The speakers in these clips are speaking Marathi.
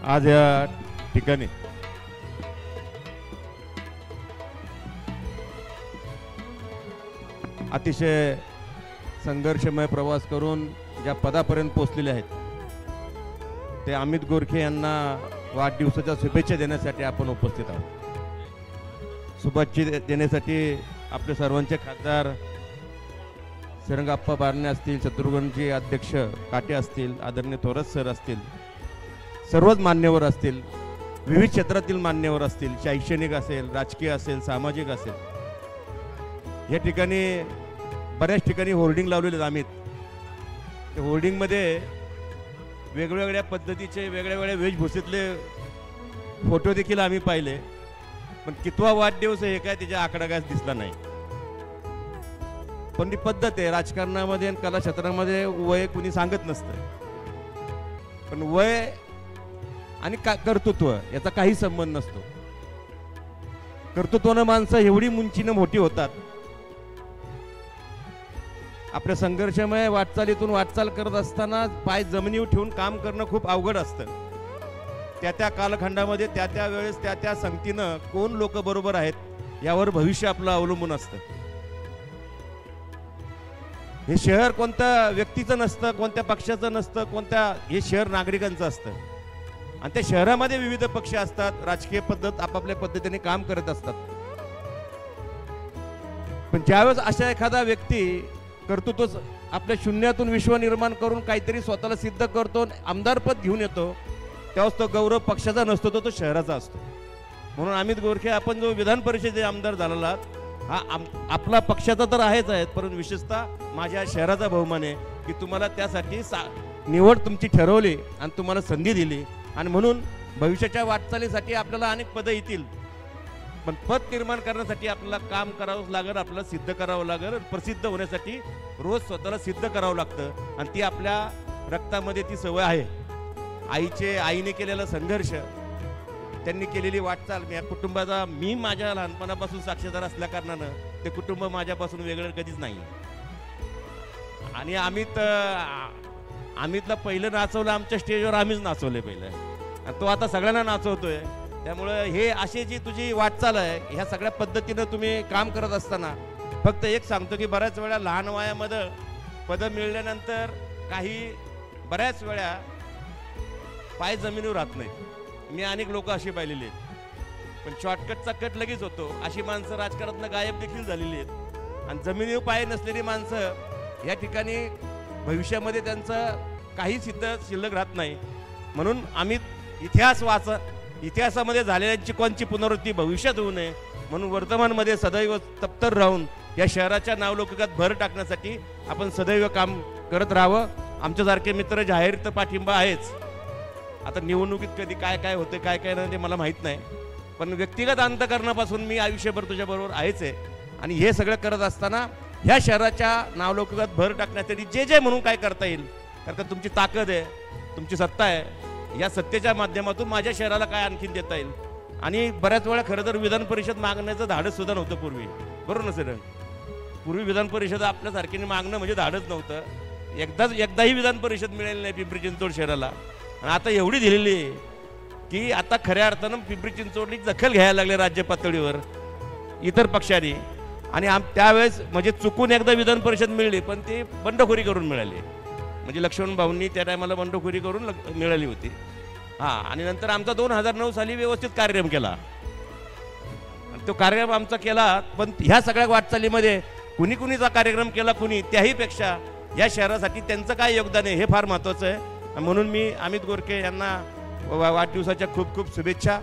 आज या ठिकाणी अतिशय संघर्षमय प्रवास करून ज्या पदापर्यंत पोहोचलेले आहेत ते अमित गोरखे यांना वाढदिवसाच्या शुभेच्छा देण्यासाठी आपण उपस्थित आहोत। शुभेच्छा देण्यासाठी आपले सर्वांचे खासदार श्रीरंगाप्पा बारणे असतील, शत्रुघ्नजी अध्यक्ष काटे असतील, आदरणीय थोरात सर असतील, सर्वच मान्यवर असतील, विविध क्षेत्रातील मान्यवर असतील, शैक्षणिक असेल, राजकीय असेल, सामाजिक असेल। या ठिकाणी बऱ्याच ठिकाणी होर्डिंग लावलेले आहेत। ते होर्डिंगमध्ये वेगवेगळ्या पद्धतीचे वेगवेगळ्या वेशभूषेतले फोटो देखील आम्ही पाहिले, पण कितवा वाढदिवस हे काय त्याच्या आकडागाच दिसला नाही। पण ती पद्धत आहे राजकारणामध्ये आणि कला क्षेत्रामध्ये, वय कुणी सांगत नसतं, पण वय आणि कर्तृत्व याचा काही संबंध नसतो। कर्तृत्वानं माणसं एवढी उंचीनं मोठी होतात। आपल्या संघर्षमय वाटचालीतून वाटचाल करत असताना पाय जमिनीवर ठेवून काम करणं खूप अवघड असतं। त्या कालखंडामध्ये त्या वेळेस त्या संगतीनं कोण लोक बरोबर आहेत यावर भविष्य आपलं अवलंबून असतं। हे शहर कोणत्या व्यक्तीचं नसतं, कोणत्या पक्षाचं नसतं, हे शहर नागरिकांचं असतं। आणि त्या शहरामध्ये विविध पक्ष असतात, राजकीय पद्धत आपापल्या पद्धतीने काम करत असतात। पण ज्यावेळेस अशा एखादा व्यक्ती कर्तृत्व आपल्या शून्यातून विश्व निर्माण करून काहीतरी स्वतःला सिद्ध करतो, आमदारपद घेऊन येतो, त्यावेळेस तो गौरव पक्षाचा नसतो, तो शहराचा असतो। म्हणून अमित गोरखे आपण जो विधान परिषदेचे आमदार झालेला हा आपला पक्षाचा तर आहेच आहे, परंतु विशेषतः माझ्या शहराचा बहुमान आहे की तुम्हाला त्यासाठी निवड तुमची ठरवली आणि तुम्हाला संधी दिली। आणि म्हणून भविष्याच्या वाटचालीसाठी आपल्याला अनेक पदं येतील, पण पद निर्माण करण्यासाठी आपल्याला काम करावं लागेल, आपल्याला सिद्ध करावं लागेल। प्रसिद्ध होण्यासाठी रोज स्वतःला सिद्ध करावं लागतं आणि ती आपल्या रक्तामध्ये ती सवय आहे। आईने केलेला संघर्ष, त्यांनी केलेली वाटचाल, या कुटुंबाचा मी माझ्या लहानपणापासून साक्षीदार असल्या कारणानं ते कुटुंब माझ्यापासून वेगळं कधीच नाही। आणि अमितला पहिलं नाचवलं आमच्या स्टेजवर, आम्हीच नाचवले पहिलं, आणि तो आता सगळ्यांना नाचवतोय। त्यामुळे हे अशी जी तुझी वाटचाल आहे, ह्या सगळ्या पद्धतीनं तुम्ही काम करत असताना फक्त एक सांगतो की बऱ्याच वेळा लहान वयामध्ये पदं मिळाल्यानंतर बऱ्याच वेळा पाय जमिनीवर राहत नाहीत। मी अनेक लोक अशी पाहिलेली आहेत, पण शॉर्टकटचा कट लगेच होतो, अशी माणसं राजकारणातनं गायब देखील झालेली आहेत। आणि जमिनीवर पाय नसलेली माणसं या ठिकाणी भविष्यामध्ये त्यांचं काही शिल्लक राहत नाही। म्हणून अमित इतिहासामध्ये झालेल्यांची कोणची पुनरावृत्ती भविष्यात होऊ नये म्हणून वर्तमानमध्ये सदैव तत्पर राहून या शहराच्या नावलौकिकात भर टाकण्यासाठी आपण सदैव काम करत राहावं। आमच्यासारखे मित्र जाहीर तर पाठिंबा आहेच। आता निवडणुकीत कधी काय होते काय नाही ते मला माहीत नाही, पण व्यक्तिगत अंतकरणापासून मी आयुष्यभर तुझ्याबरोबर आहेच आहे। आणि हे सगळं करत असताना ह्या शहराच्या नावलौकिकात भर टाकण्यासाठी जे म्हणून काय करता येईल, कारण का तुमची ताकद आहे, तुमची सत्ता आहे, या सत्तेच्या माध्यमातून माझ्या शहराला काय आणखीन देता येईल। आणि बऱ्याच वेळा खरं तर विधान परिषद मागण्याचं धाडस सुद्धा नव्हतं पूर्वी, बरोबर ना सर? पूर्वी विधान परिषद आपल्यासारखीने मागणं म्हणजे धाडस नव्हतं। एकदाही विधान परिषद मिळाली नाही पिंपरी चिंचवड शहराला, आणि आता एवढी दिलेली आहे की आता खऱ्या अर्थानं पिंपरी चिंचवडची दखल घ्यायला लागले राज्य पातळीवर इतर पक्षांनी। आणि त्यावेळेस म्हणजे चुकून एकदा विधान परिषद मिळली, पण ती बंडखोरी करून मिळाली, म्हणजे लक्ष्मण भाऊंनी त्या टायमाला बंडखोरी करून मिळाली होती। आणि नंतर आमचा 2009 साली व्यवस्थित कार्यक्रम केला, तो कार्यक्रम आमचा केला। पण ह्या सगळ्या वाटचालीमध्ये कुणीचा कार्यक्रम केला त्याही पेक्षा या शहरासाठी त्यांचं काय योगदान आहे हे फार महत्त्वाचं आहे। म्हणून मी अमित गोरखे यांना वाढदिवसाच्या खूप शुभेच्छा।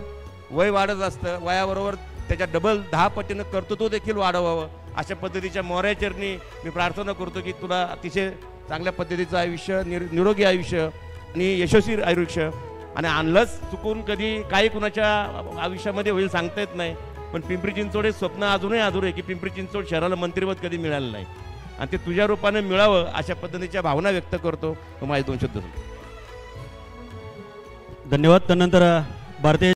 वय वाढत असतं, वयाबरोबर त्याच्या डबल 10 पटीनं कर्तृत्व देखील वाढवावं, अशा पद्धतीच्या मोऱ्या चरणी मी प्रार्थना करतो की तुला अतिशय चांगल्या पद्धतीचं आयुष्य, निरोगी आयुष्य आणि यशस्वी आयुष्य। आणि आणलंच चुकून कधी काही कुणाच्या आयुष्यामध्ये होईल सांगता येत नाही, पण पिंपरी चिंचवड हे स्वप्न अजूनही अधुरे आहे की पिंपरी चिंचवड शहराला मंत्रिपद कधी मिळालं नाही, आणि ते तुझ्या रूपाने मिळावं अशा पद्धतीच्या भावना व्यक्त करतो। माझे 2 शब्द. धन्यवाद. त्यानंतर भारतीय